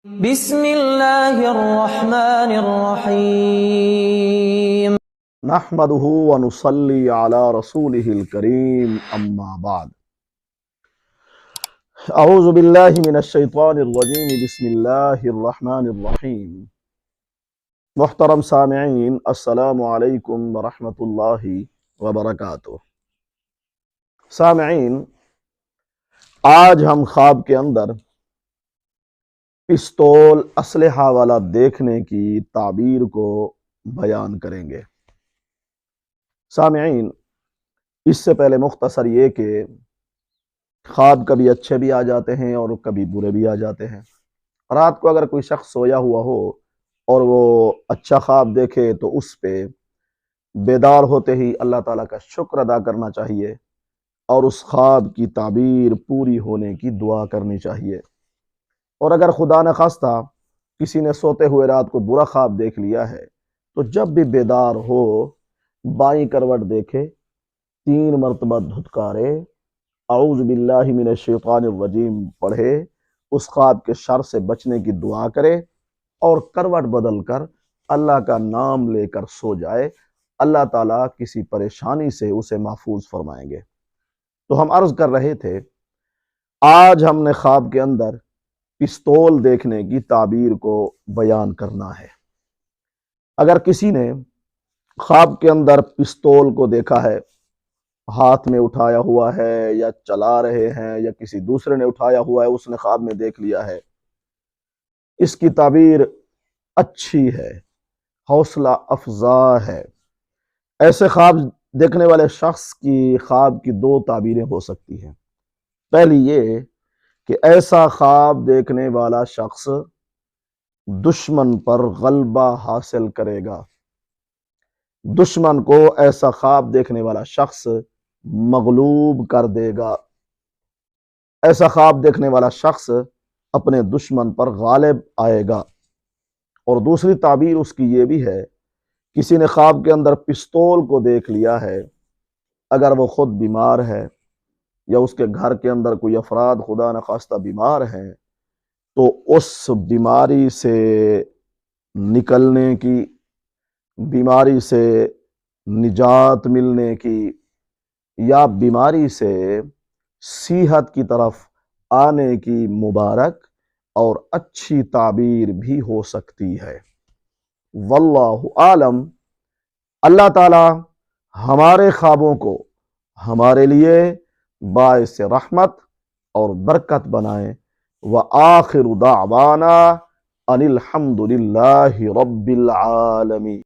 بسم اللہ الرحمن الرحیم نحمده ونصلي على رسوله الكريم اما بعد اعوذ باللہ من الشیطان الرجیم بسم اللہ الرحمن الرحیم محترم سامعین، السلام علیکم ورحمۃ اللہ وبرکاتہ۔ سامعین، آج ہم خواب کے اندر پستول اسلحہ والا دیکھنے کی تعبیر کو بیان کریں گے۔ سامعین، اس سے پہلے مختصر یہ کہ خواب کبھی اچھے بھی آ جاتے ہیں اور کبھی برے بھی آ جاتے ہیں۔ رات کو اگر کوئی شخص سویا ہوا ہو اور وہ اچھا خواب دیکھے تو اس پہ بیدار ہوتے ہی اللہ تعالیٰ کا شکر ادا کرنا چاہیے اور اس خواب کی تعبیر پوری ہونے کی دعا کرنی چاہیے۔ اور اگر خدا نخواستہ کسی نے سوتے ہوئے رات کو برا خواب دیکھ لیا ہے تو جب بھی بیدار ہو بائیں کروٹ دیکھے، 3 مرتبہ دھتکارے، اعوذ باللہ من الشیطان الرجیم پڑھے، اس خواب کے شر سے بچنے کی دعا کرے اور کروٹ بدل کر اللہ کا نام لے کر سو جائے، اللہ تعالیٰ کسی پریشانی سے اسے محفوظ فرمائیں گے۔ تو ہم عرض کر رہے تھے، آج ہم نے خواب کے اندر پستول دیکھنے کی تعبیر کو بیان کرنا ہے۔ اگر کسی نے خواب کے اندر پستول کو دیکھا ہے، ہاتھ میں اٹھایا ہوا ہے یا چلا رہے ہیں یا کسی دوسرے نے اٹھایا ہوا ہے، اس نے خواب میں دیکھ لیا ہے، اس کی تعبیر اچھی ہے، حوصلہ افزا ہے۔ ایسے خواب دیکھنے والے شخص کی خواب کی 2 تعبیریں ہو سکتی ہیں۔ پہلی یہ کہ ایسا خواب دیکھنے والا شخص دشمن پر غلبہ حاصل کرے گا، دشمن کو ایسا خواب دیکھنے والا شخص مغلوب کر دے گا، ایسا خواب دیکھنے والا شخص اپنے دشمن پر غالب آئے گا۔ اور دوسری تعبیر اس کی یہ بھی ہے، کسی نے خواب کے اندر پستول کو دیکھ لیا ہے، اگر وہ خود بیمار ہے یا اس کے گھر کے اندر کوئی افراد خدا نخواستہ بیمار ہیں تو اس بیماری سے نکلنے کی، بیماری سے نجات ملنے کی یا بیماری سے صحت کی طرف آنے کی مبارک اور اچھی تعبیر بھی ہو سکتی ہے۔ واللہ عالم۔ اللہ تعالی ہمارے خوابوں کو ہمارے لیے باعث رحمت اور برکت بنائیں۔ وآخر دعوانا ان الحمد للہ رب العالمین۔